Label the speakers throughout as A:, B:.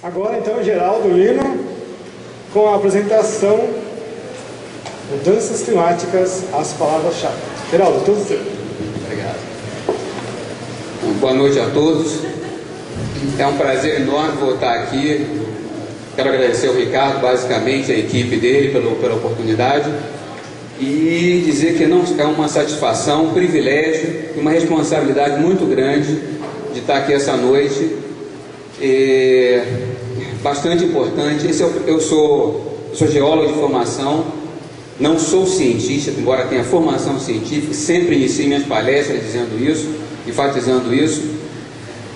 A: Agora, então, Geraldo Lino, com a apresentação Mudanças Climáticas, as palavras-chave. Geraldo, tudo certo.
B: Obrigado. Boa noite a todos. É um prazer enorme voltar aqui. Quero agradecer ao Ricardo, basicamente, a equipe dele, pela oportunidade. E dizer que não é uma satisfação, um privilégio e uma responsabilidade muito grande de estar aqui essa noite. Bastante importante. Eu sou geólogo de formação, não sou cientista, embora tenha formação científica, sempre iniciei minhas palestras dizendo isso, enfatizando isso,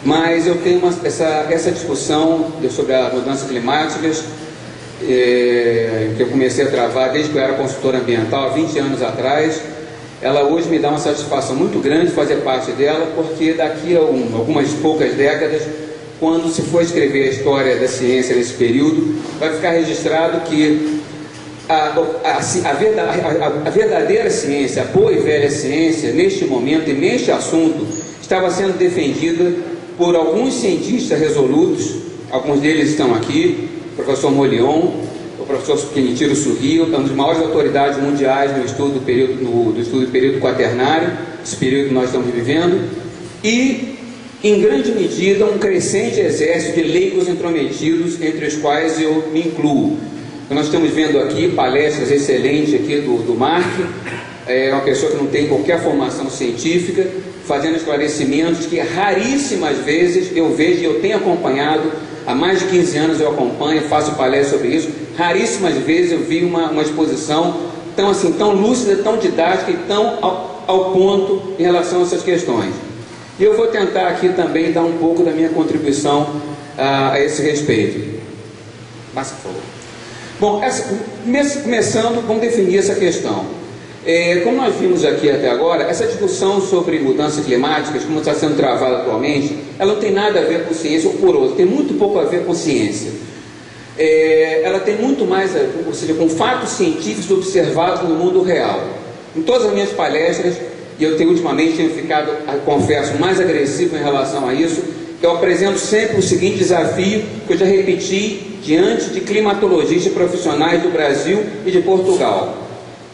B: mas eu tenho essa discussão sobre as mudanças climáticas, que eu comecei a travar desde que eu era consultor ambiental, há 20 anos atrás. Ela hoje me dá uma satisfação muito grande fazer parte dela, porque daqui a algumas poucas décadas, quando se for escrever a história da ciência nesse período, vai ficar registrado que a verdadeira ciência, a boa e velha ciência, neste momento e neste assunto, estava sendo defendida por alguns cientistas resolutos. Alguns deles estão aqui: o professor Molion, o professor Kenichiro Sugio, uma das maiores autoridades mundiais no estudo do período quaternário, esse período que nós estamos vivendo, e em grande medida um crescente exército de leigos intrometidos, entre os quais eu me incluo. Nós estamos vendo aqui palestras excelentes aqui do Mark, uma pessoa que não tem qualquer formação científica, fazendo esclarecimentos que raríssimas vezes eu vejo, e eu tenho acompanhado, há mais de 15 anos eu acompanho, faço palestras sobre isso, raríssimas vezes eu vi uma exposição tão lúcida, tão didática e tão ao ponto em relação a essas questões. E eu vou tentar aqui também dar um pouco da minha contribuição a esse respeito. Passa, por favor. Bom, começando, vamos definir essa questão. Como nós vimos aqui até agora, essa discussão sobre mudanças climáticas, como está sendo travada atualmente, ela não tem nada a ver com ciência, ou por outro, tem muito pouco a ver com ciência. Ela tem muito mais a ver, ou seja, com fatos científicos observados no mundo real. Em todas as minhas palestras, e eu ultimamente tenho ficado, confesso, mais agressivo em relação a isso, eu apresento sempre o seguinte desafio, que eu já repeti diante de climatologistas profissionais do Brasil e de Portugal.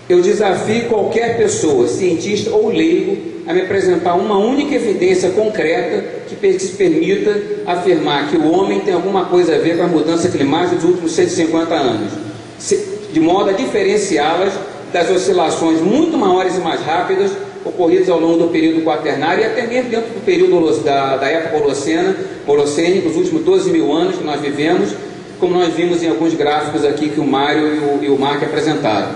B: Eu desafio qualquer pessoa, cientista ou leigo, a me apresentar uma única evidência concreta que se permita afirmar que o homem tem alguma coisa a ver com a mudança climática dos últimos 150 anos, de modo a diferenciá-las das oscilações muito maiores e mais rápidas ocorridas ao longo do período quaternário e até mesmo dentro do período da época holocênica, dos últimos 12 mil anos que nós vivemos, como nós vimos em alguns gráficos aqui que o Mário e o Mark apresentaram.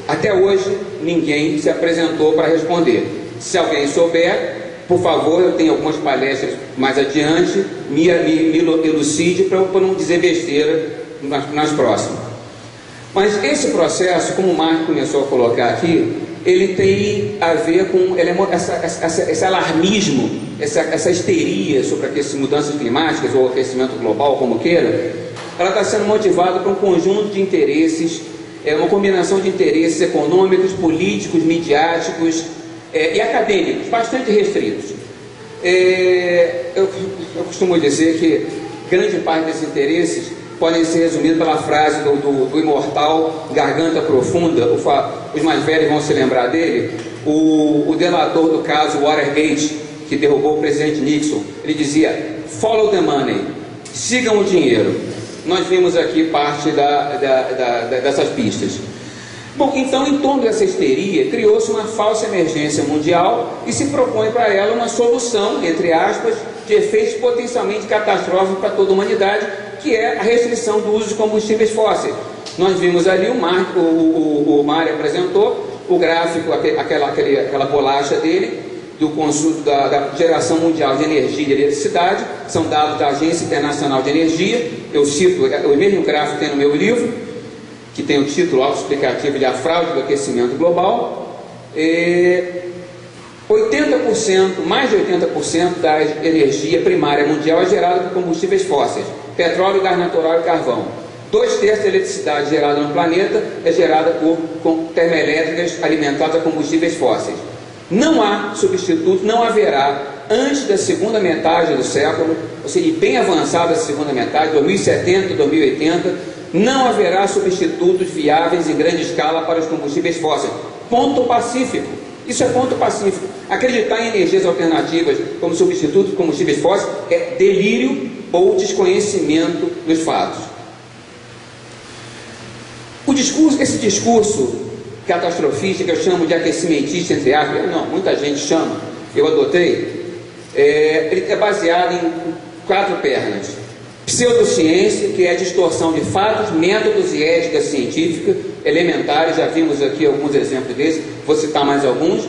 B: Até hoje, ninguém se apresentou para responder. Se alguém souber, por favor, eu tenho algumas palestras mais adiante, me elucide para eu não dizer besteira nas próximas. Mas esse processo, como o Mark começou a colocar aqui, ele tem a ver com esse alarmismo, essa histeria sobre mudanças climáticas ou aquecimento global, como queira. Ela está sendo motivada por um conjunto de interesses, uma combinação de interesses econômicos, políticos, midiáticos e acadêmicos, bastante restritos. Eu costumo dizer que grande parte desses interesses podem ser resumidos pela frase do imortal Garganta Profunda. Os mais velhos vão se lembrar dele, o delator do caso Watergate, que derrubou o presidente Nixon. Ele dizia: follow the money, sigam o dinheiro. Nós vimos aqui parte dessas pistas. Bom, então, em torno dessa histeria, criou-se uma falsa emergência mundial e se propõe para ela uma solução, entre aspas, de efeitos potencialmente catastróficos para toda a humanidade, que é a restrição do uso de combustíveis fósseis. Nós vimos ali, o Mário apresentou o gráfico, aquela bolacha dele, do consumo da geração mundial de energia e de eletricidade. São dados da Agência Internacional de Energia. Eu cito o mesmo gráfico que tem no meu livro, que tem o título autoexplicativo de A Fraude do Aquecimento Global. 80%, mais de 80% da energia primária mundial é gerada por combustíveis fósseis: petróleo, gás natural e carvão. 2/3 da eletricidade gerada no planeta é gerada por termoelétricas alimentadas a combustíveis fósseis. Não há substituto, não haverá, antes da segunda metade do século, ou seja, bem avançada a segunda metade, 2070, 2080, não haverá substitutos viáveis em grande escala para os combustíveis fósseis. Ponto pacífico. Isso é ponto pacífico. Acreditar em energias alternativas como substitutos de combustíveis fósseis é delírio ou desconhecimento dos fatos. Esse discurso catastrofista, que eu chamo de aquecimentista, entre aspas, não, muita gente chama, eu adotei, ele é baseado em 4 pernas. Pseudociência, que é a distorção de fatos, métodos e ética científica elementares, já vimos aqui alguns exemplos desses, vou citar mais alguns.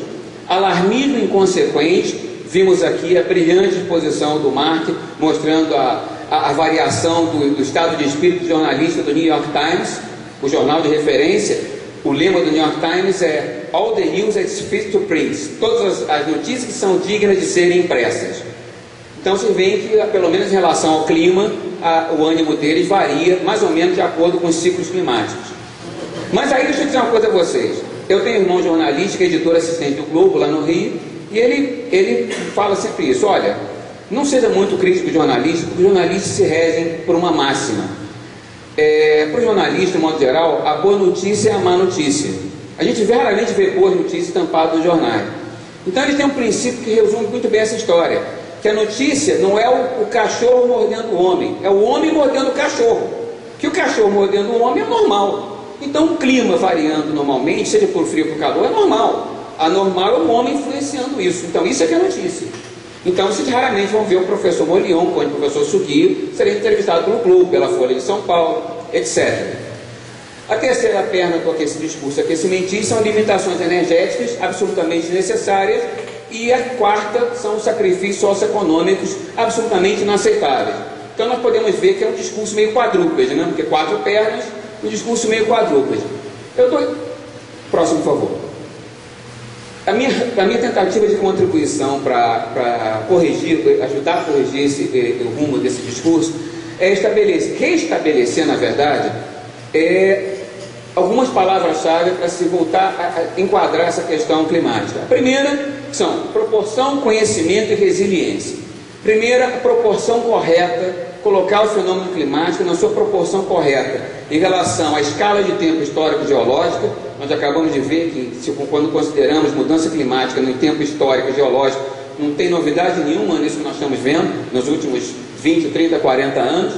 B: Alarmismo inconsequente, vimos aqui a brilhante exposição do Mark, mostrando a variação do estado de espírito do jornalista do New York Times, o jornal de referência. O lema do New York Times é "All the news is fit to print", todas as notícias que são dignas de serem impressas. Então você vê que, pelo menos em relação ao clima, o ânimo deles varia mais ou menos de acordo com os ciclos climáticos. Mas aí deixa eu dizer uma coisa a vocês. Eu tenho um irmão jornalista, que é editor assistente do Globo, lá no Rio, e ele fala sempre isso: olha, não seja muito crítico jornalista, porque os jornalistas se regem por uma máxima. Para o jornalista, de modo geral, a boa notícia é a má notícia. A gente raramente vê boas notícias estampadas nos jornais. Então eles têm um princípio que resume muito bem essa história, que a notícia não é o cachorro mordendo o homem, é o homem mordendo o cachorro. Que o cachorro mordendo o homem é normal. Então o clima variando normalmente, seja por frio ou por calor, é normal. Anormal é o homem influenciando isso. Então isso é que é notícia. Então vocês raramente vão ver o professor Molion, o professor Suguio, serem entrevistados pelo Globo, pela Folha de São Paulo, etc. A terceira perna do discurso aquecimentista são limitações energéticas absolutamente necessárias, e a quarta são os sacrifícios socioeconômicos absolutamente inaceitáveis. Então nós podemos ver que é um discurso meio quadrúpede, né? Porque 4 pernas, um discurso meio quadrúpede. Próximo, por favor. A minha tentativa de contribuição para corrigir, ajudar a corrigir o rumo desse discurso, é restabelecer, na verdade, algumas palavras-chave para se voltar a enquadrar essa questão climática. A primeira são proporção, conhecimento e resiliência. Primeira, a proporção correta, colocar o fenômeno climático na sua proporção correta em relação à escala de tempo histórico-geológica. Nós acabamos de ver que, quando consideramos mudança climática no tempo histórico e geológico, não tem novidade nenhuma nisso que nós estamos vendo nos últimos 20, 30, 40 anos.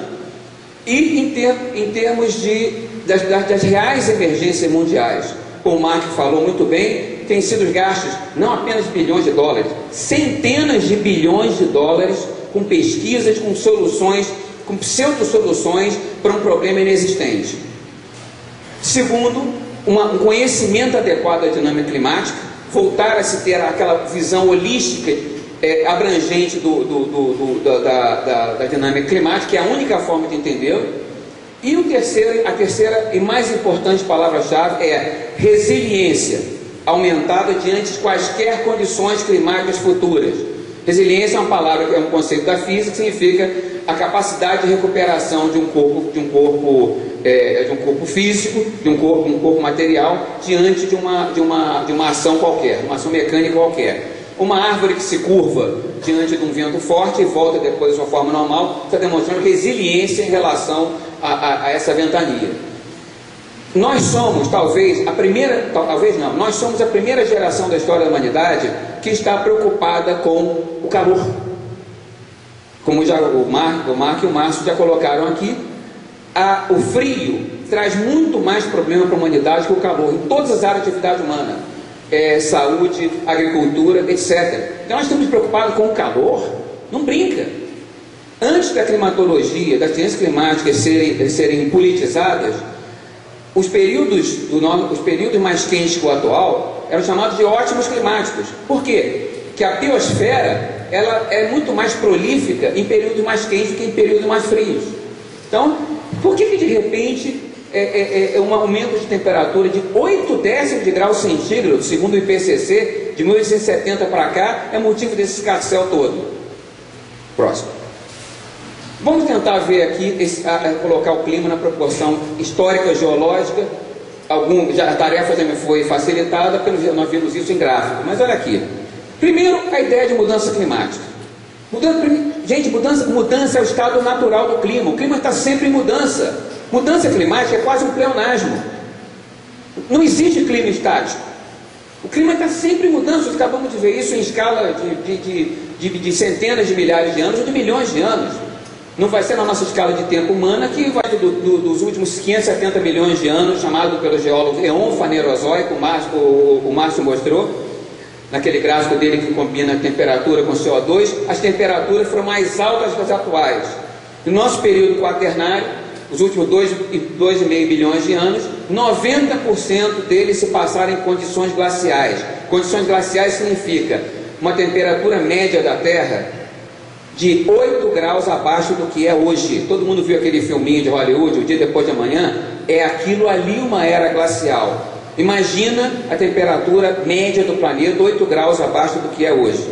B: E em termos das reais emergências mundiais, como o Mark falou muito bem, têm sido gastos não apenas bilhões de dólares, centenas de bilhões de dólares com pesquisas, com soluções, com pseudo-soluções para um problema inexistente. Segundo, um conhecimento adequado da dinâmica climática, voltar a se ter aquela visão holística, abrangente da dinâmica climática, que é a única forma de entendê-lo. E a terceira e mais importante palavra-chave é resiliência, aumentada diante de quaisquer condições climáticas futuras. Resiliência é uma palavra, é um conceito da física, que significa a capacidade de recuperação de um corpo físico, de um corpo material, diante de uma ação qualquer, uma ação mecânica qualquer. Uma árvore que se curva diante de um vento forte e volta depois da sua forma normal, está demonstrando resiliência em relação a essa ventania. Nós somos, nós somos a primeira geração da história da humanidade que está preocupada com o calor. Como já o Mark e o Márcio já colocaram aqui, o frio traz muito mais problema para a humanidade que o calor, em todas as áreas de atividade humana. Saúde, agricultura, etc. Então nós estamos preocupados com o calor? Não brinca. Antes da climatologia, das ciências climáticas serem politizadas, os períodos mais quentes que o atual eram chamados de ótimos climáticos. Por quê? Porque a biosfera ela é muito mais prolífica em períodos mais quentes do que em períodos mais frios. Então, por que de repente um aumento de temperatura de 8 décimos de grau centígrado, segundo o IPCC, de 1870 para cá, é motivo desse escarcéu todo? Próximo. Vamos tentar ver aqui, colocar o clima na proporção histórica geológica a tarefa já me foi facilitada, porque nós vimos isso em gráfico. Mas olha aqui. Primeiro, a ideia de mudança climática. Mudança é o estado natural do clima. O clima está sempre em mudança. Mudança climática é quase um pleonasmo. Não existe clima estático. O clima está sempre em mudança. Nós acabamos de ver isso em escala de centenas de milhares de anos ou de milhões de anos. Não vai ser na nossa escala de tempo humana, que vai dos últimos 570 milhões de anos, chamado pelo geólogo Eon Fanerozoico, o Márcio mostrou, naquele gráfico dele que combina a temperatura com CO2, as temperaturas foram mais altas das atuais. No nosso período quaternário, os últimos 2,5 bilhões de anos, 90% deles se passaram em condições glaciais. Condições glaciais significa uma temperatura média da Terra de 8 graus abaixo do que é hoje. Todo mundo viu aquele filminho de Hollywood, O Dia Depois de Amanhã? É aquilo ali uma era glacial. Imagina a temperatura média do planeta, 8 graus abaixo do que é hoje.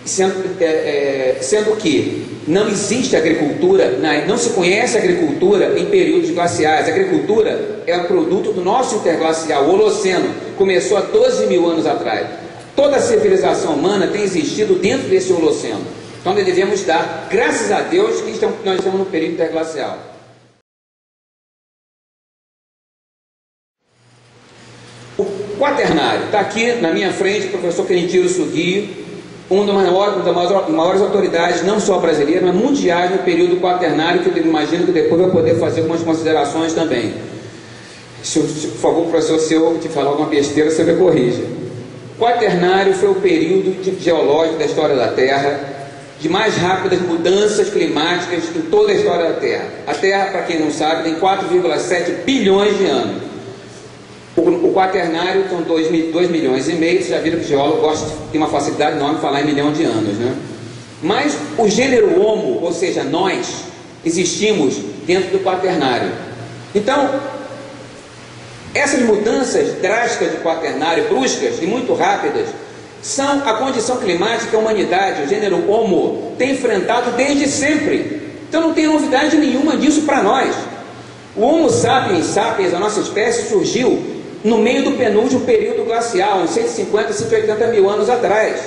B: Sendo que não existe agricultura, não se conhece agricultura em períodos glaciais. A agricultura é um produto do nosso interglacial. O Holoceno começou há 12 mil anos atrás. Toda a civilização humana tem existido dentro desse Holoceno. Então nós devemos dar graças a Deus que nós estamos no período interglacial. O quaternário, está aqui na minha frente o professor Kenitiro Sugio, uma das maiores autoridades, não só brasileiras, mas mundiais no período quaternário, que eu imagino que depois vai poder fazer algumas considerações também. Por favor, professor, se eu te falar alguma besteira, você me corrija. O quaternário foi o período geológico da história da Terra, de mais rápidas mudanças climáticas em toda a história da Terra. A Terra, para quem não sabe, tem 4,7 bilhões de anos. O quaternário são 2 milhões e meio. Vocês já viram que o geólogo tem uma facilidade enorme de falar em milhão de anos, né? Mas o gênero Homo, ou seja, nós, existimos dentro do quaternário. Então, essas mudanças drásticas do quaternário, bruscas e muito rápidas, são a condição climática que a humanidade, o gênero Homo, tem enfrentado desde sempre. Então não tem novidade nenhuma disso para nós. O Homo sapiens sapiens, a nossa espécie, surgiu no meio do penúltimo período glacial, uns 150, 180 mil anos atrás.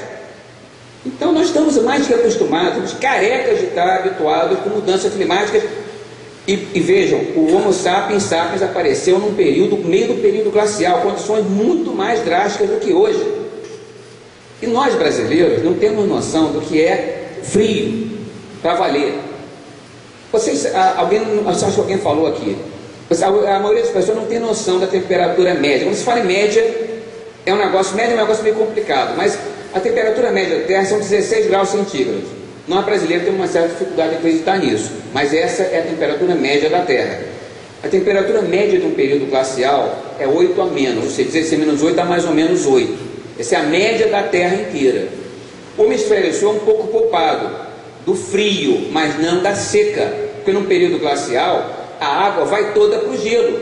B: Então nós estamos mais que acostumados, carecas de estar habituados com mudanças climáticas. E vejam, o Homo sapiens sapiens apareceu no meio do período glacial, condições muito mais drásticas do que hoje. E nós brasileiros não temos noção do que é frio para valer. Acho que alguém falou aqui, a maioria das pessoas não tem noção da temperatura média. Quando se fala em média, é um negócio meio complicado, mas a temperatura média da Terra são 16 graus centígrados. Nós brasileiros temos uma certa dificuldade de acreditar nisso, mas essa é a temperatura média da Terra. A temperatura média de um período glacial é 8 a menos, ou seja, 16 menos 8 dá mais ou menos 8. Essa é a média da Terra inteira. O hemisfério sul é um pouco poupado do frio, mas não da seca, porque num período glacial a água vai toda para o gelo.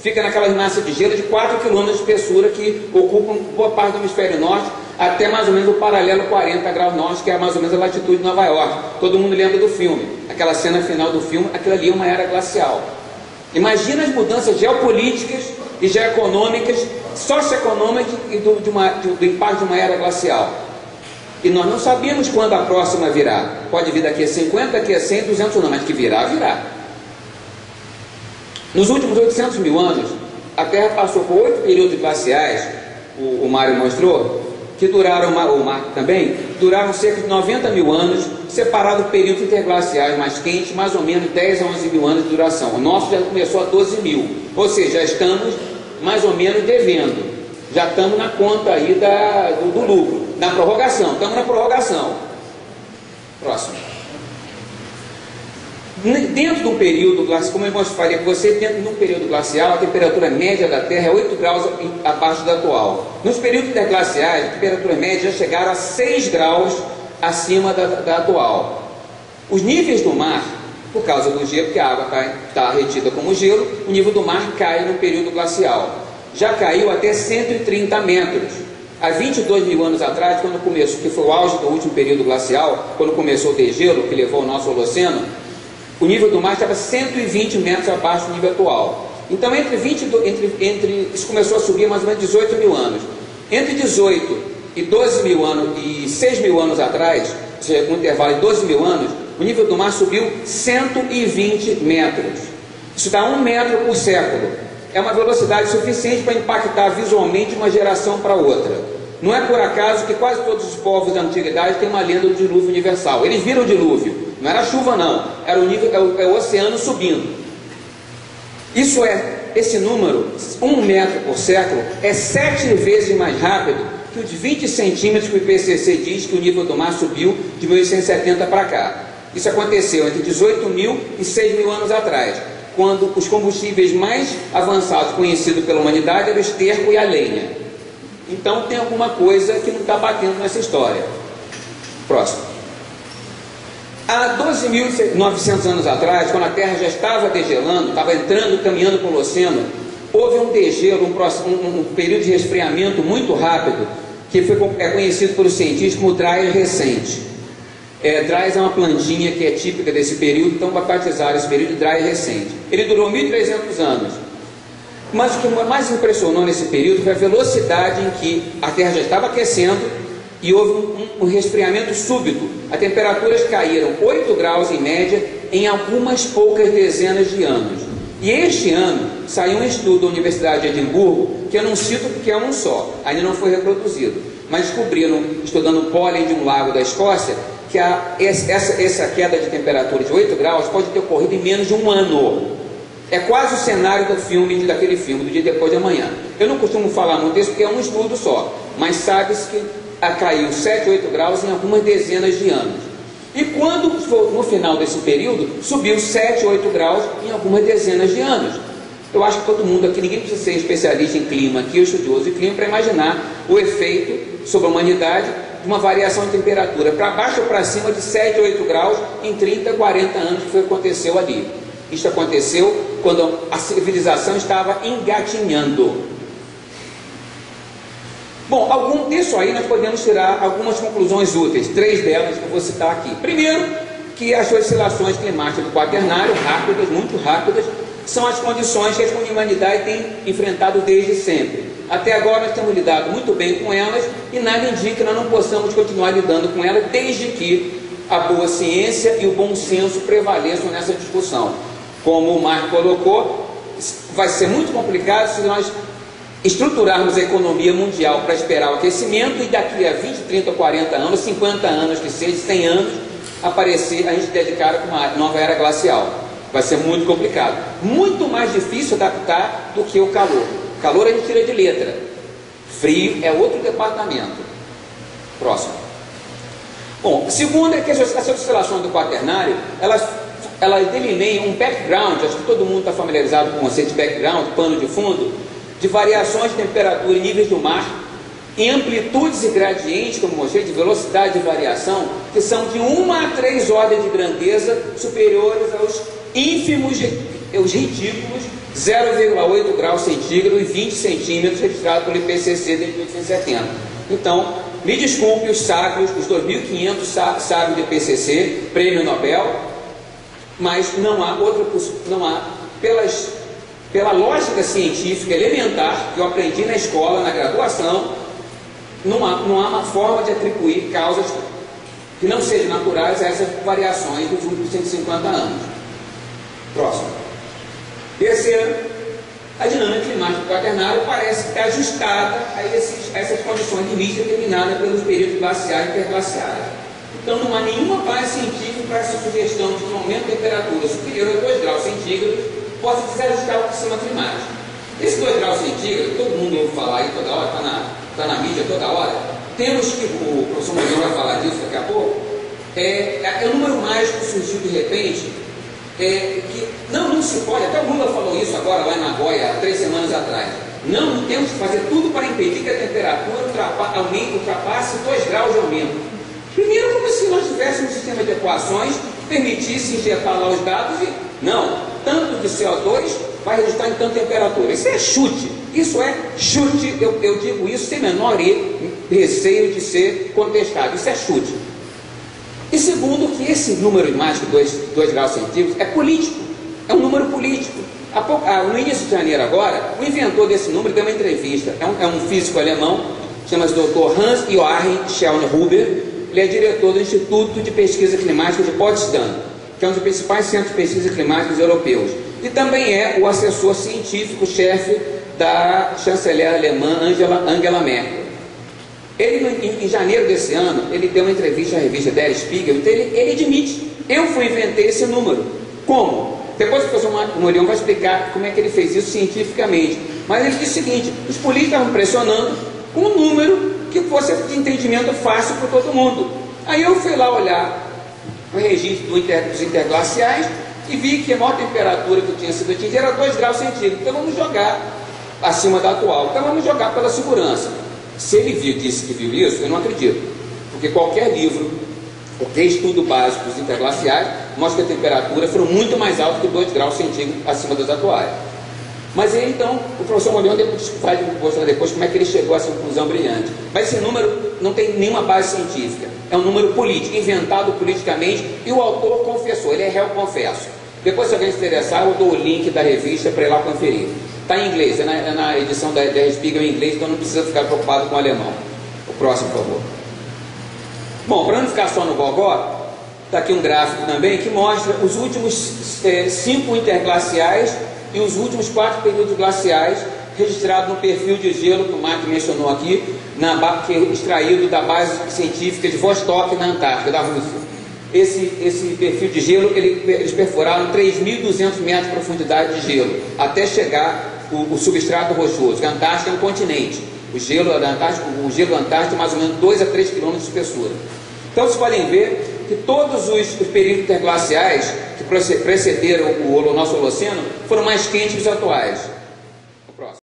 B: Fica naquelas massas de gelo de 4 km de espessura que ocupam boa parte do hemisfério norte, até mais ou menos o paralelo 40 graus norte, que é mais ou menos a latitude de Nova York. Todo mundo lembra do filme, aquela cena final do filme, aquilo ali é uma era glacial. Imagina as mudanças geopolíticas e geoeconômicas, socioeconômicas e do impacto de uma era glacial. E nós não sabemos quando a próxima virá. Pode vir daqui a 50, daqui a 100, 200 anos, mas que virá, virá. Nos últimos 800 mil anos, a Terra passou por 8 períodos glaciais, o Mário mostrou, que duraram, o Marco também, duraram cerca de 90 mil anos, separado períodos interglaciais mais quentes, mais ou menos 10 a 11 mil anos de duração. O nosso já começou a 12 mil, ou seja, já estamos mais ou menos devendo, já estamos na conta aí do lucro, na prorrogação, estamos na prorrogação. Próximo. Dentro do período glacial, como eu falei com você, dentro de um período glacial, a temperatura média da Terra é 8 graus abaixo da atual. Nos períodos interglaciais, a temperatura média já chegaram a 6 graus acima da atual. Os níveis do mar, por causa do gelo, porque a água está retida como gelo, o nível do mar cai no período glacial. Já caiu até 130 metros. Há 22 mil anos atrás, quando começou, que foi o auge do último período glacial, quando começou o degelo, que levou o nosso Holoceno, o nível do mar estava 120 metros abaixo do nível atual. Então, isso começou a subir mais ou menos 18 mil anos. Entre 18 e 12 mil anos e 6 mil anos atrás, ou seja, um intervalo de 12 mil anos, o nível do mar subiu 120 metros. Isso dá 1 metro por século. É uma velocidade suficiente para impactar visualmente uma geração para outra. Não é por acaso que quase todos os povos da antiguidade têm uma lenda do dilúvio universal. Eles viram o dilúvio, não era chuva não, era o oceano subindo. Esse número, 1 metro por século, é 7 vezes mais rápido que os 20 centímetros que o IPCC diz que o nível do mar subiu de 1870 para cá. Isso aconteceu entre 18 mil e 6 mil anos atrás, quando os combustíveis mais avançados conhecidos pela humanidade eram o esterco e a lenha. Então tem alguma coisa que não está batendo nessa história. Próximo. Há 12.900 anos atrás, quando a Terra já estava degelando, estava entrando, caminhando para o Holoceno, houve um degelo, um período de resfriamento muito rápido, que é conhecido pelos cientistas como Dryas recente. Dryas é uma plantinha que é típica desse período, então vai batizar esse período de Dryas recente. Ele durou 1.300 anos. Mas o que mais impressionou nesse período foi a velocidade em que a Terra já estava aquecendo e houve um resfriamento súbito. As temperaturas caíram 8 graus em média em algumas poucas dezenas de anos. E este ano saiu um estudo da Universidade de Edimburgo, que eu não cito porque é um só, ainda não foi reproduzido, mas descobriram, estudando o pólen de um lago da Escócia, que essa queda de temperatura de 8 graus pode ter ocorrido em menos de um ano. É quase o cenário daquele filme, do Dia Depois de Amanhã. Eu não costumo falar muito isso porque é um estudo só, mas sabe-se que caiu 7, 8 graus em algumas dezenas de anos. E quando, no final desse período, subiu 7, 8 graus em algumas dezenas de anos. Eu acho que todo mundo aqui, ninguém precisa ser especialista em clima aqui, ou estudioso de clima, para imaginar o efeito sobre a humanidade de uma variação de temperatura para baixo ou para cima de 7, 8 graus em 30, 40 anos, que foi o que aconteceu ali. Isso aconteceu quando a civilização estava engatinhando. Bom, disso aí nós podemos tirar algumas conclusões úteis, 3 delas que eu vou citar aqui. Primeiro, que as oscilações climáticas do Quaternário, rápidas, muito rápidas, são as condições que a humanidade tem enfrentado desde sempre. Até agora nós temos lidado muito bem com elas e nada indica que nós não possamos continuar lidando com elas desde que a boa ciência e o bom senso prevaleçam nessa discussão. Como o Marco colocou, vai ser muito complicado se nós estruturarmos a economia mundial para esperar o aquecimento e daqui a 20, 30, 40 anos, 50 anos, que seja 100 anos, aparecer, a gente dedicar com uma nova era glacial. Vai ser muito complicado. Muito mais difícil adaptar do que o calor. O calor a gente tira de letra. Frio é outro departamento. Próximo. Bom, segundo é que as oscilações do Quaternário, elas delineiam um background, acho que todo mundo está familiarizado com o conceito de background, pano de fundo, de variações de temperatura e níveis do mar, em amplitudes e gradientes, como mostrei, de velocidade de variação, que são de 1 a 3 ordens de grandeza superiores aos ínfimos, os ridículos 0,8 graus centígrados e 20 centímetros registrados pelo IPCC desde 1870. Então, me desculpe os sábios, os 2.500 sábios do IPCC, prêmio Nobel, mas não há pela lógica científica elementar que eu aprendi na escola, na graduação, não há uma forma de atribuir causas que não sejam naturais a essas variações dos últimos 150 anos. Próximo. Terceiro, a dinâmica climática do Quaternário parece estar ajustada a essas condições limite determinadas pelos períodos glaciais e interglaciais. Então não há nenhuma base científica para essa sugestão de que um aumento de temperatura superior a 2 graus centígrados possa desajustar o sistema climático. Esse 2 graus centígrados, todo mundo ouve falar aí toda hora, está na mídia toda hora. Temos que, o professor Moreira vai falar disso daqui a pouco, é um número mágico que surgiu de repente, que não se pode, até o Lula falou isso agora lá em Nagoya, há 3 semanas atrás, não temos que fazer tudo para impedir que a temperatura ultrapasse 2 graus de aumento. Primeiro, como se nós tivéssemos um sistema de equações que permitisse injetar lá os dados e, não, tanto de CO2 vai resultar em tanta temperatura. Isso é chute, eu digo isso sem menor receio de ser contestado, isso é chute. E segundo, que esse número mágico de 2 graus centígrados é político, é um número político. No início de janeiro agora, o inventor desse número deu uma entrevista, é um físico alemão, chama-se Dr. Hans-Joachim Schellnhuber. Ele é diretor do Instituto de Pesquisa Climática de Potsdam, que é um dos principais centros de pesquisa climáticos europeus, e também é o assessor científico-chefe da chanceler alemã Angela Merkel. Ele, em janeiro desse ano, ele deu uma entrevista à revista Der Spiegel, então ele admite: eu inventei esse número. Como? Depois o professor Morion vai explicar como é que ele fez isso cientificamente. Mas ele disse o seguinte: os políticos estavam pressionando com um número que fosse de entendimento fácil para todo mundo. Aí eu fui lá olhar o registro dos interglaciais e vi que a maior temperatura que tinha sido atingida era 2 graus centígrados. Então vamos jogar acima da atual. Então vamos jogar pela segurança. Se ele disse que viu isso, eu não acredito. Porque qualquer livro, qualquer estudo básico dos interglaciais mostra que a temperatura foi muito mais alta que 2 graus centígrados acima das atuais. Mas aí, então, o professor Morion vai mostrar depois como é que ele chegou a essa conclusão brilhante. Mas esse número não tem nenhuma base científica. É um número político, inventado politicamente, e o autor confessou, ele é réu confesso. Depois, se alguém se interessar, eu dou o link da revista para ir lá conferir. Está em inglês, é na edição da Spiegel em inglês, então não precisa ficar preocupado com o alemão. O próximo, por favor. Bom, para não ficar só no gogó, está aqui um gráfico também que mostra os últimos 5 interglaciais e os últimos 4 períodos glaciais registrados no perfil de gelo que o Mark mencionou aqui, que é extraído da base científica de Vostok, na Antártica, da Rússia. Esse perfil de gelo, eles perfuraram 3.200 metros de profundidade de gelo, até chegar o substrato rochoso, que a Antártica é um continente. O gelo da Antártica é mais ou menos 2 a 3 quilômetros de espessura. Então vocês podem ver que todos os períodos interglaciais que precederam o nosso Holoceno foram mais quentes que os atuais. O próximo.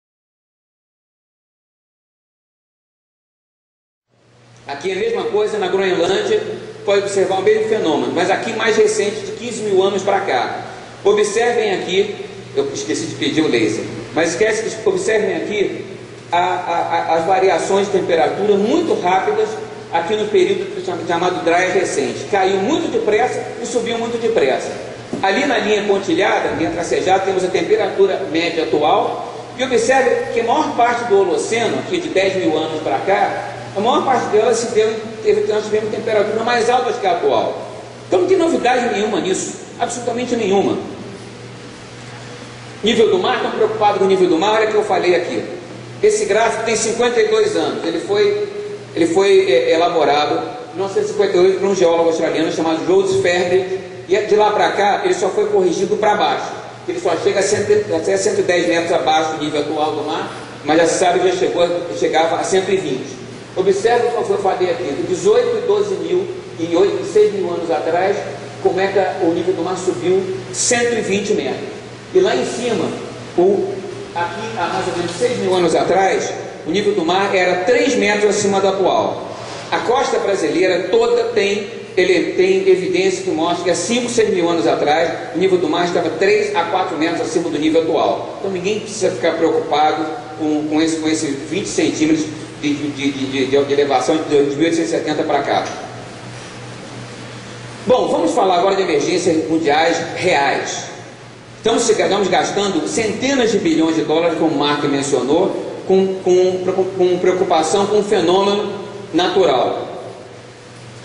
B: Aqui é a mesma coisa na Groenlândia, pode observar o mesmo fenômeno, mas aqui mais recente, de 15 mil anos para cá. Observem aqui, eu esqueci de pedir o laser, mas observem aqui as variações de temperatura muito rápidas aqui no período chamado Dry recente. Caiu muito depressa e subiu muito depressa. Ali na linha pontilhada, linha tracejada, temos a temperatura média atual, e observe que a maior parte do Holoceno, aqui de 10 mil anos para cá, a maior parte dela nós tivemos temperatura mais altas que a atual. Então não tem novidade nenhuma nisso, absolutamente nenhuma. Nível do mar, estão preocupados com o nível do mar, olha o que eu falei aqui. Esse gráfico tem 52 anos, ele foi elaborado em 1958 por um geólogo australiano chamado Joseph Fairbrother, e de lá para cá ele só foi corrigido para baixo, ele só chega até 110 metros abaixo do nível atual do mar, mas já se sabe que chegava a 120. Observe o que eu falei aqui, de 18 e 12 mil e 6 mil anos atrás, como é que o nível do mar subiu 120 metros. E lá em cima, aqui há mais ou menos 6 mil anos atrás, o nível do mar era 3 metros acima do atual. A costa brasileira toda tem evidência que mostra que há 5, 6 mil anos atrás, o nível do mar estava 3 a 4 metros acima do nível atual. Então ninguém precisa ficar preocupado com esses 20 centímetros de elevação de 1870 para cá. Bom, vamos falar agora de emergências mundiais reais. Estamos gastando centenas de bilhões de dólares, como o Mark mencionou, com preocupação com um fenômeno natural.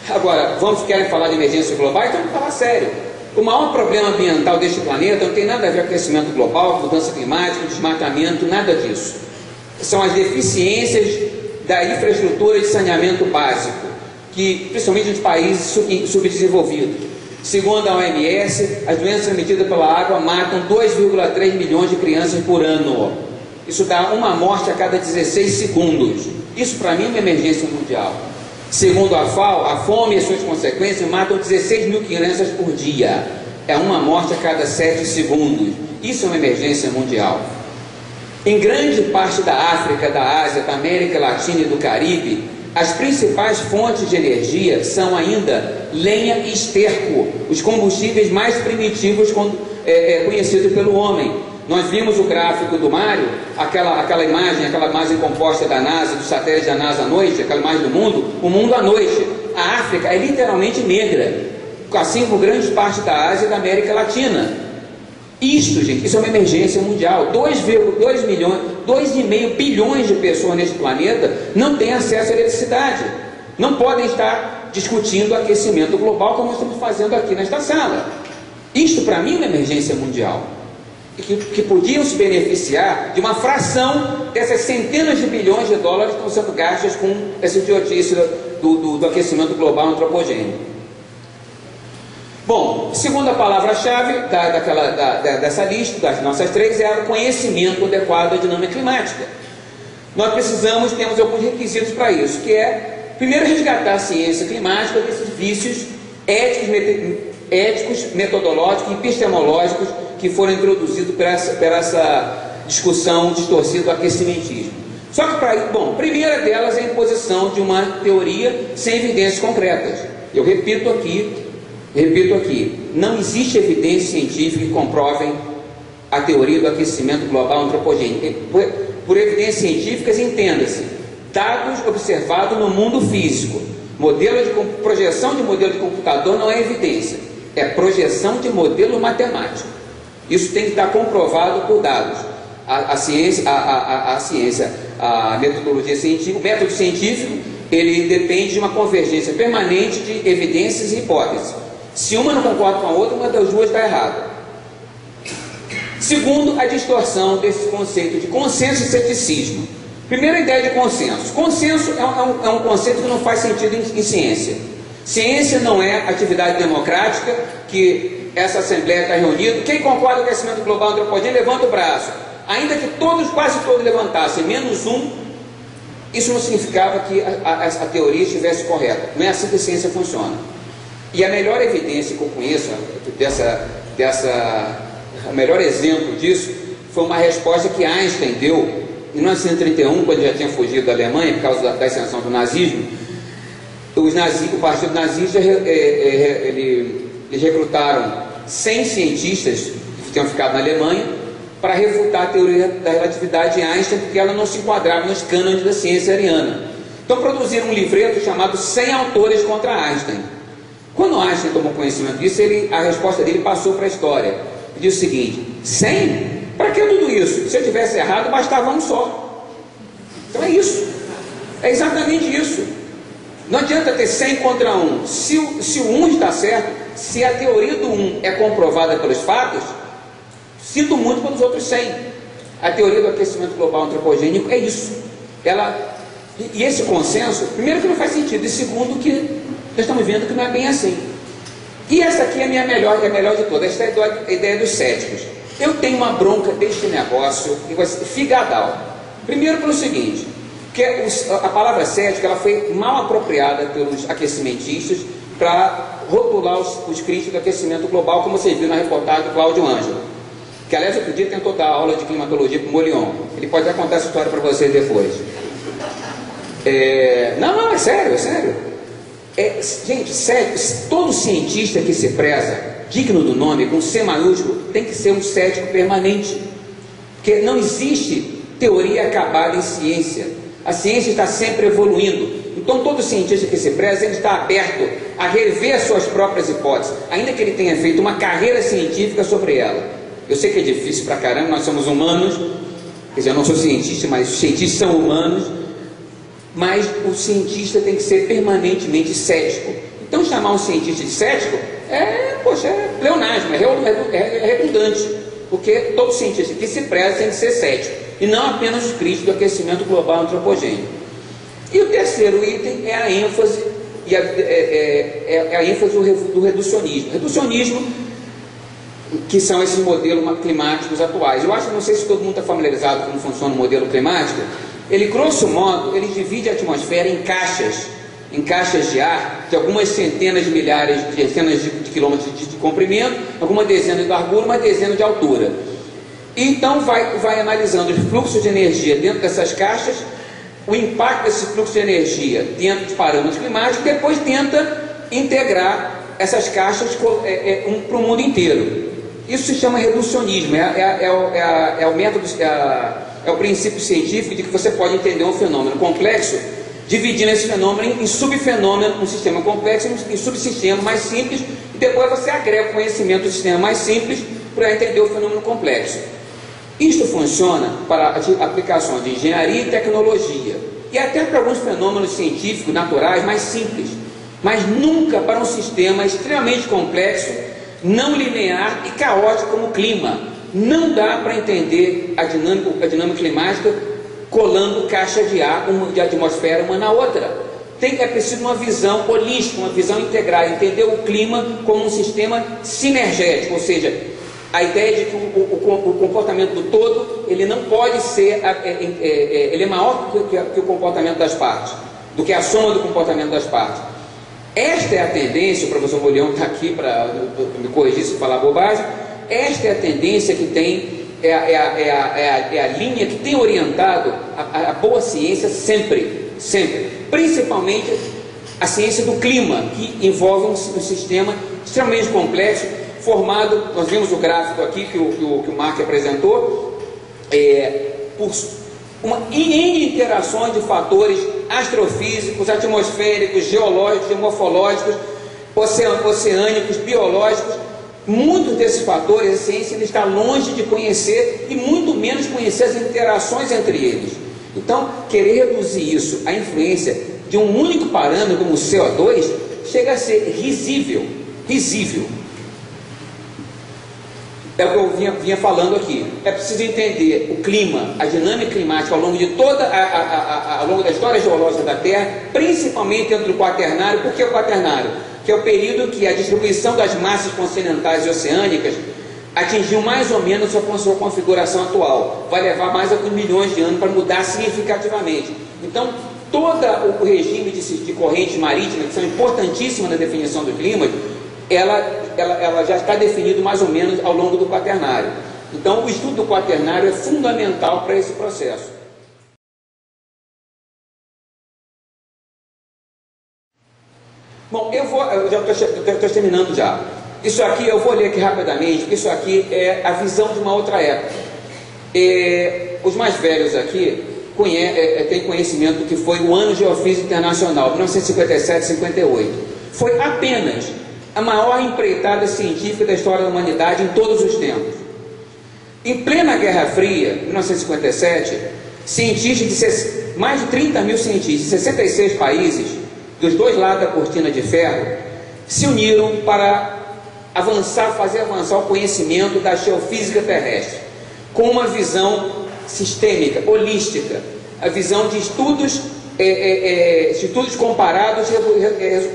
B: Agora, querem falar de emergência global? Então vamos falar sério. O maior problema ambiental deste planeta não tem nada a ver com aquecimento global, mudança climática, desmatamento, nada disso. São as deficiências da infraestrutura de saneamento básico, que principalmente nos países subdesenvolvidos. Segundo a OMS, as doenças transmitidas pela água matam 2,3 milhões de crianças por ano. Isso dá uma morte a cada 16 segundos. Isso para mim é uma emergência mundial. Segundo a FAO, a fome e suas consequências matam 16 mil crianças por dia. É uma morte a cada 7 segundos. Isso é uma emergência mundial. Em grande parte da África, da Ásia, da América Latina e do Caribe, as principais fontes de energia são ainda lenha e esterco, os combustíveis mais primitivos conhecidos pelo homem. Nós vimos o gráfico do Mário, aquela imagem composta da NASA, dos satélites da NASA à noite, aquela imagem do mundo, o mundo à noite. a África é literalmente negra, assim como grande parte da Ásia e da América Latina. Isto, gente, isso é uma emergência mundial. 2,5 bilhões de pessoas neste planeta não têm acesso à eletricidade. Não podem estar discutindo aquecimento global como nós estamos fazendo aqui nesta sala. Isto, para mim, é uma emergência mundial. Que podiam se beneficiar de uma fração dessas centenas de bilhões de dólares que estão sendo gastas com essa idiotice do aquecimento global antropogênico. Bom, segunda palavra-chave dessa lista, das nossas três, é o conhecimento adequado da dinâmica climática. Nós temos alguns requisitos para isso, que é, primeiro, resgatar a ciência climática desses vícios éticos, metodológicos e epistemológicos que foram introduzidos por essa discussão distorcida do aquecimentismo. Só que, primeira delas é a imposição de uma teoria sem evidências concretas. Eu repito aqui, não existe evidência científica que comprovem a teoria do aquecimento global antropogênico. Por evidências científicas, entenda-se dados observados no mundo físico. Projeção de modelo de computador não é evidência, é projeção de modelo matemático. Isso tem que estar comprovado por dados. A metodologia científica, o método científico, ele depende de uma convergência permanente de evidências e hipóteses. Se uma não concorda com a outra, uma das duas está errada. Segundo, a distorção desse conceito de consenso e ceticismo. Primeira ideia de consenso. Consenso é um conceito que não faz sentido em ciência. Ciência não é atividade democrática, que essa assembleia está reunida. Quem concorda com o aquecimento global antropogênico, levanta o braço. Ainda que quase todos levantassem, menos um, isso não significava que a teoria estivesse correta. Não é assim que a ciência funciona. E a melhor evidência que eu conheço, o melhor exemplo disso, foi uma resposta que Einstein deu em 1931, quando já tinha fugido da Alemanha por causa da ascensão do nazismo. O partido nazista, eles recrutaram 100 cientistas que tinham ficado na Alemanha para refutar a teoria da relatividade de Einstein, porque ela não se enquadrava nos cânones da ciência ariana. Então produziram um livreto chamado 100 autores contra Einstein. Quando Einstein tomou conhecimento disso, a resposta dele passou para a história. Ele disse o seguinte: 100? Para que tudo isso? Se eu tivesse errado, bastava um só. Então é isso. É exatamente isso. Não adianta ter 100 contra 1. Se o 1 está certo, se a teoria do 1 é comprovada pelos fatos, sinto muito pelos outros 100. A teoria do aquecimento global antropogênico é isso. E esse consenso, primeiro, que não faz sentido, e segundo, que nós estamos vendo que não é bem assim. E essa aqui é a melhor de todas, essa é a ideia dos céticos. Eu tenho uma bronca deste negócio, que vai ser figadal. Primeiro pelo seguinte, que a palavra cético, ela foi mal apropriada pelos aquecimentistas para rotular os críticos do aquecimento global, como vocês viram na reportagem do Cláudio Ângelo, que aliás outro dia tentou dar aula de climatologia para o Molion. Ele pode até contar essa história para vocês depois. Não, é sério. Gente, sério, todo cientista que se preza, digno do nome, com C maiúsculo, tem que ser um cético permanente. Porque não existe teoria acabada em ciência. A ciência está sempre evoluindo. Então todo cientista que se preza, ele está aberto a rever suas próprias hipóteses, ainda que ele tenha feito uma carreira científica sobre ela. Eu sei que é difícil pra caramba, nós somos humanos, quer dizer, eu não sou cientista, mas os cientistas são humanos. Mas o cientista tem que ser permanentemente cético. Então chamar um cientista de cético é pleonasmo, é redundante, porque todo cientista que se preza tem que ser cético, e não apenas os críticos do aquecimento global antropogênico. E o terceiro item é a ênfase, do reducionismo. Reducionismo, que são esses modelos climáticos atuais. Não sei se todo mundo está familiarizado com como funciona o modelo climático. Ele, grosso modo, ele divide a atmosfera em caixas de ar de algumas centenas de milhares, centenas de quilômetros de comprimento, alguma dezena de largura, uma dezena de altura. E então vai analisando os fluxos de energia dentro dessas caixas, o impacto desse fluxo de energia dentro de parâmetros climáticos, e depois tenta integrar essas caixas para o mundo inteiro. Isso se chama reducionismo, é o método, é o princípio científico de que você pode entender um fenômeno complexo dividindo esse fenômeno em subfenômeno, um sistema complexo, em subsistema mais simples, e depois você agrega o conhecimento do sistema mais simples para entender o fenômeno complexo. Isto funciona para aplicações de engenharia e tecnologia, e até para alguns fenômenos científicos, naturais, mais simples, mas nunca para um sistema extremamente complexo, não linear e caótico como o clima. Não dá para entender a dinâmica climática colando caixa de ar, de atmosfera uma na outra. É preciso uma visão holística, uma visão integral, entender o clima como um sistema sinergético, ou seja, a ideia de que o comportamento do todo, ele não pode ser, ele é maior que o comportamento das partes, do que a soma do comportamento das partes. Esta é a tendência, o professor Bolhão está aqui para me corrigir se falar bobagem, esta é a tendência que tem, é a linha que tem orientado a boa ciência sempre, principalmente a ciência do clima, que envolve um sistema extremamente complexo, formado, nós vimos o gráfico aqui que o Mark apresentou, por uma N interações de fatores astrofísicos, atmosféricos, geológicos, geomorfológicos, oceânicos, biológicos. Muitos desses fatores a ciência ainda está longe de conhecer e muito menos conhecer as interações entre eles. Então, querer reduzir isso à influência de um único parâmetro como o CO2 chega a ser risível. É o que eu vinha falando aqui. É preciso entender o clima, a dinâmica climática ao longo de ao longo da história geológica da Terra, principalmente dentro do Quaternário. Por que o Quaternário? Que é o período que a distribuição das massas continentais e oceânicas atingiu mais ou menos a sua configuração atual. Vai levar mais alguns milhões de anos para mudar significativamente. Então, todo o regime de correntes marítimas, que são importantíssimas na definição do clima, ela já está definido mais ou menos ao longo do Quaternário. Então, o estudo do Quaternário é fundamental para esse processo. Bom, eu já estou terminando já. Isso aqui, eu vou ler aqui rapidamente, porque isso aqui é a visão de uma outra época. Os mais velhos aqui têm conhecimento do que foi o Ano Geofísico Internacional, 1957-58. Foi apenas a maior empreitada científica da história da humanidade em todos os tempos. Em plena Guerra Fria, 1957, cientistas mais de 30 mil cientistas de 66 países, dos dois lados da cortina de ferro, se uniram para fazer avançar o conhecimento da geofísica terrestre, com uma visão sistêmica, holística, a visão de estudos comparados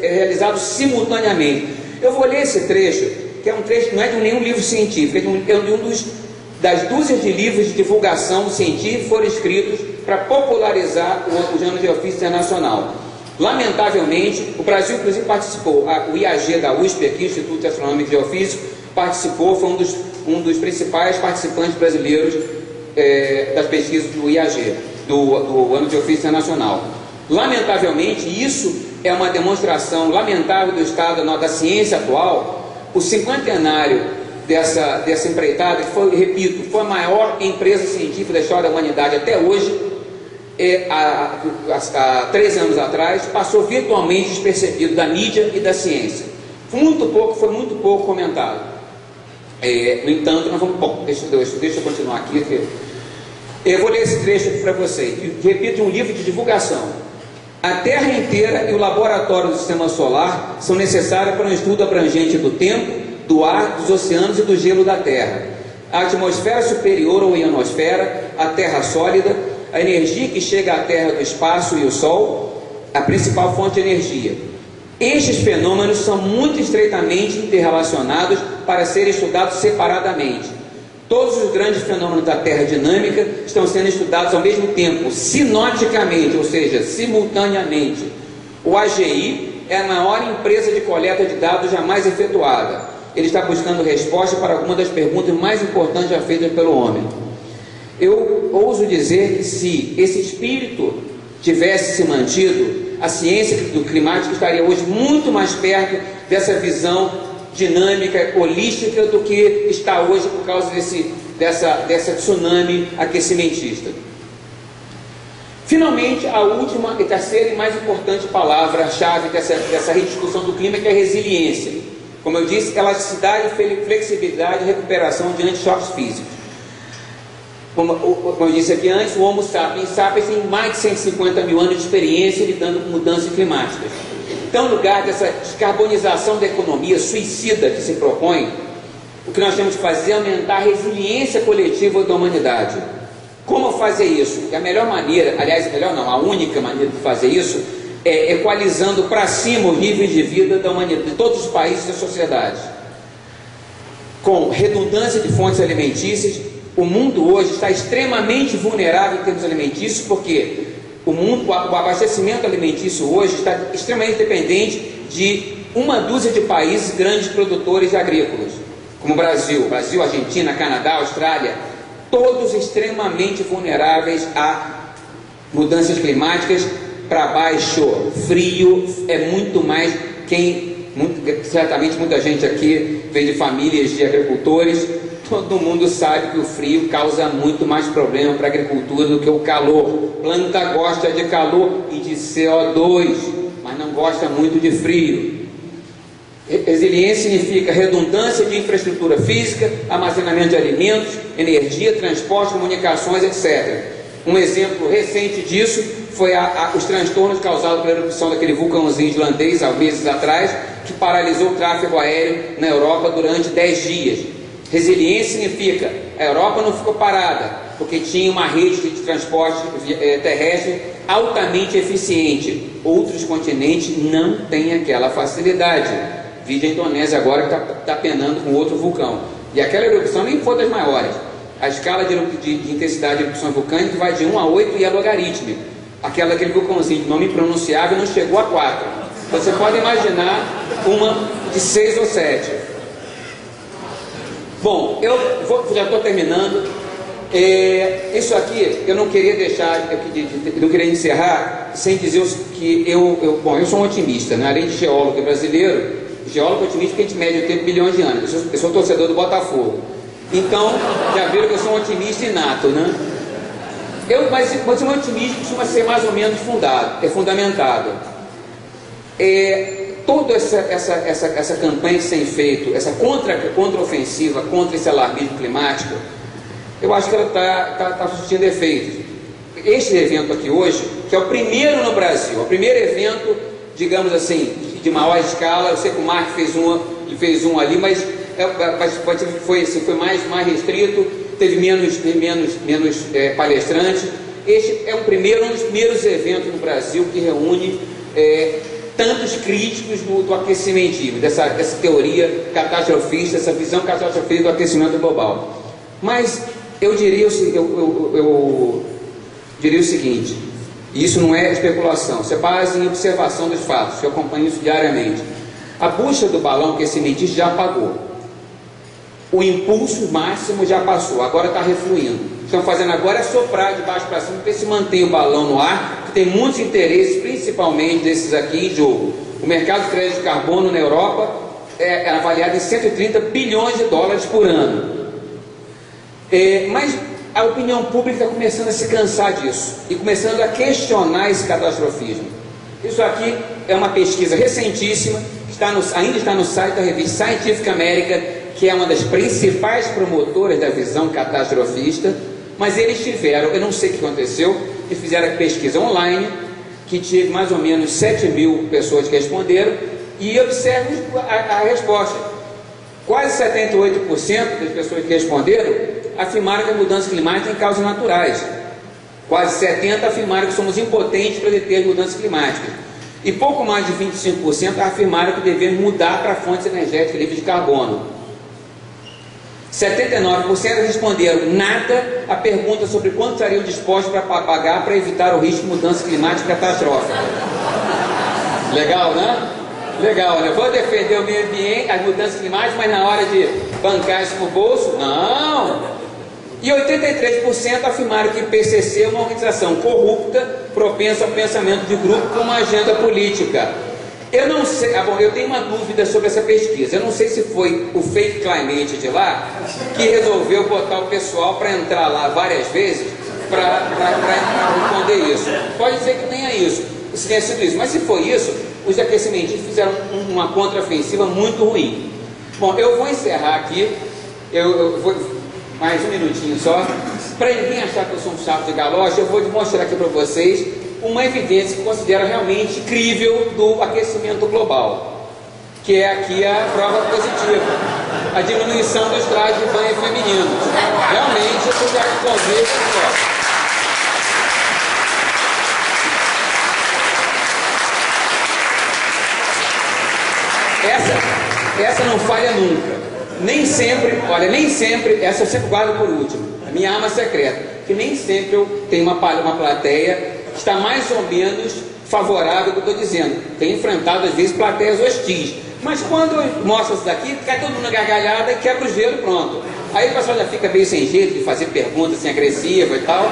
B: realizados simultaneamente. Eu vou ler esse trecho, que é um trecho, não é de nenhum livro científico, é de das dúzias de livros de divulgação científica que foram escritos para popularizar o Ano Geofísico Internacional. Lamentavelmente, o Brasil inclusive participou, o IAG da USP, aqui, Instituto Astronômico e Geofísico, participou, foi um dos principais participantes brasileiros das pesquisas do IAG, do Ano Geofísico Internacional. Lamentavelmente, isso é uma demonstração lamentável do estado da ciência atual. O cinquentenário dessa empreitada, que foi, repito, foi a maior empresa científica da história da humanidade até hoje, há 13 anos atrás, passou virtualmente despercebido da mídia e da ciência. Foi muito pouco comentado. No entanto, nós vamos... Bom, deixa eu continuar aqui. Eu vou ler esse trecho aqui para vocês. Repito, um livro de divulgação. A Terra inteira e o laboratório do Sistema Solar são necessários para um estudo abrangente do tempo, do ar, dos oceanos e do gelo da Terra. A atmosfera superior ou ionosfera, a Terra sólida, a energia que chega à Terra do espaço e o Sol, a principal fonte de energia. Estes fenômenos são muito estreitamente interrelacionados para serem estudados separadamente. Todos os grandes fenômenos da Terra dinâmica estão sendo estudados ao mesmo tempo, sinoticamente, ou seja, simultaneamente. O AGI é a maior empresa de coleta de dados jamais efetuada. Ele está buscando resposta para algumas das perguntas mais importantes já feitas pelo homem. Eu ouso dizer que se esse espírito tivesse se mantido, a ciência do climático estaria hoje muito mais perto dessa visão dinâmica, holística, do que está hoje por causa dessa tsunami aquecimentista. Finalmente, a última e terceira e mais importante palavra-chave dessa rediscussão do clima, que é a resiliência. Como eu disse, elasticidade, flexibilidade e recuperação diante de choques físicos. Como eu disse aqui antes, o Homo sapiens tem mais de 150 mil anos de experiência lidando com mudanças climáticas. Então, no lugar dessa descarbonização da economia suicida que se propõe, o que nós temos que fazer é aumentar a resiliência coletiva da humanidade. Como fazer isso? E a melhor maneira, aliás, a única maneira de fazer isso é equalizando para cima os níveis de vida da humanidade, de todos os países e sociedades. Com redundância de fontes alimentícias, o mundo hoje está extremamente vulnerável em termos alimentícios, porque o abastecimento alimentício hoje está extremamente dependente de uma dúzia de países grandes produtores agrícolas, como Brasil, Argentina, Canadá, Austrália, todos extremamente vulneráveis a mudanças climáticas. Para baixo, frio é muito mais certamente muita gente aqui vem de famílias de agricultores. Todo mundo sabe que o frio causa muito mais problema para a agricultura do que o calor. Planta gosta de calor e de CO2, mas não gosta muito de frio. Resiliência significa redundância de infraestrutura física, armazenamento de alimentos, energia, transporte, comunicações, etc. Um exemplo recente disso foi os transtornos causados pela erupção daquele vulcãozinho islandês há meses atrás, que paralisou o tráfego aéreo na Europa durante 10 dias. Resiliência significa a Europa não ficou parada, porque tinha uma rede de transporte terrestre altamente eficiente. Outros continentes não têm aquela facilidade. Vide a Indonésia agora que está penando com outro vulcão. E aquela erupção nem foi das maiores. A escala de intensidade de erupção vulcânica vai de 1 a 8 e é logarítmico. Aquele vulcãozinho de nome impronunciável não chegou a 4. Então você pode imaginar uma de 6 ou 7. Bom, já estou terminando. Isso aqui eu não queria deixar, eu não queria encerrar sem dizer que eu sou um otimista, né? Além de geólogo brasileiro, geólogo otimista porque a gente mede 80 bilhões de anos. Eu sou torcedor do Botafogo. Então, já viram que eu sou um otimista inato, né? Mas o meu otimismo costuma ser mais ou menos fundamentado. Toda essa campanha que tem feito, essa contra-ofensiva contra esse alarmismo climático, eu acho que ela está surtindo efeitos. Este evento aqui hoje, que é o primeiro no Brasil, o primeiro evento, digamos assim, de maior escala. Eu sei que o Mark fez um ali, mas foi mais restrito, teve menos palestrantes. Este é um dos primeiros eventos no Brasil que reúne tantos críticos do aquecimentismo, dessa teoria catastrofista, essa visão catastrofista do aquecimento global. Mas eu diria o seguinte, e isso não é especulação, isso é base em observação dos fatos, que eu acompanho isso diariamente. A bucha do balão aquecimentista já apagou. O impulso máximo já passou, agora está refluindo. O que estão fazendo agora é soprar de baixo para cima para se manter o balão no ar, que tem muitos interesses, principalmente desses aqui em jogo. O mercado de crédito de carbono na Europa é avaliado em 130 bilhões de dólares por ano. Mas a opinião pública está começando a se cansar disso e começando a questionar esse catastrofismo. Isso aqui é uma pesquisa recentíssima, que ainda está no site da revista Scientific American, que é uma das principais promotoras da visão catastrofista, mas eles tiveram, eu não sei o que aconteceu, eles fizeram a pesquisa online, que teve mais ou menos 7 mil pessoas que responderam, e observe a resposta. Quase 78% das pessoas que responderam afirmaram que a mudança climática tem causas naturais. Quase 70% afirmaram que somos impotentes para deter as mudanças climáticas. E pouco mais de 25% afirmaram que devemos mudar para fontes energéticas livres de carbono. 79% responderam nada à pergunta sobre quanto estariam dispostos para pagar para evitar o risco de mudança climática catastrófica. Legal, né? Legal, né? Vou defender o meio ambiente, as mudanças climáticas, mas na hora de bancar isso no bolso, não! E 83% afirmaram que o PCC é uma organização corrupta, propensa ao pensamento de grupo com uma agenda política. Eu não sei, eu tenho uma dúvida sobre essa pesquisa. Eu não sei se foi o Fake Climate de lá que resolveu botar o pessoal para entrar lá várias vezes para responder isso. Pode ser que tenha isso, se tenha sido isso, mas se foi isso, os aquecimentistas fizeram uma contraofensiva muito ruim. Bom, eu vou encerrar aqui, eu vou mais um minutinho só, para ninguém achar que eu sou um saco de galocha, eu vou mostrar aqui para vocês uma evidência que eu considero realmente crível do aquecimento global, que é aqui a prova positiva, a diminuição dos trajes de banho femininos. Realmente, isso já encontrei essa não falha nunca. Nem sempre, olha, nem sempre, essa eu sempre guardo por último, a minha arma secreta, que nem sempre eu tenho uma plateia que está mais ou menos favorável ao que eu estou dizendo. Tenho enfrentado às vezes plateias hostis, mas quando eu mostro isso daqui, cai todo mundo na gargalhada e quebra o gelo e pronto. Aí o pessoal já fica meio sem jeito de fazer perguntas assim, agressivas e tal.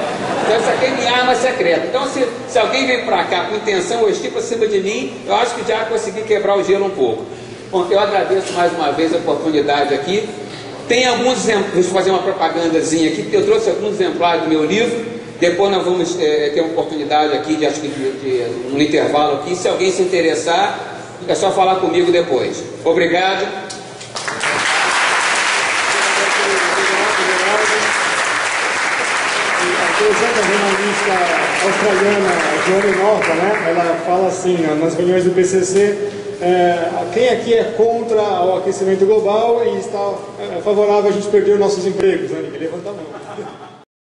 B: Então essa aqui é minha arma secreta. Então se alguém vem para cá com intenção hostil para cima de mim, eu acho que já consegui quebrar o gelo um pouco. Bom, eu agradeço mais uma vez a oportunidade aqui. Tem alguns exemplos, deixa eu fazer uma propagandazinha aqui, eu trouxe alguns exemplares do meu livro. Depois nós vamos ter uma oportunidade aqui, de um intervalo aqui. Se alguém se interessar, é só falar comigo depois. Obrigado.
A: A jornalista australiana Joanne Nova, né? Ela fala assim, nas reuniões do PCC, quem aqui é contra o aquecimento global e está favorável a gente perder os nossos empregos? Né? Ninguém levanta a mão.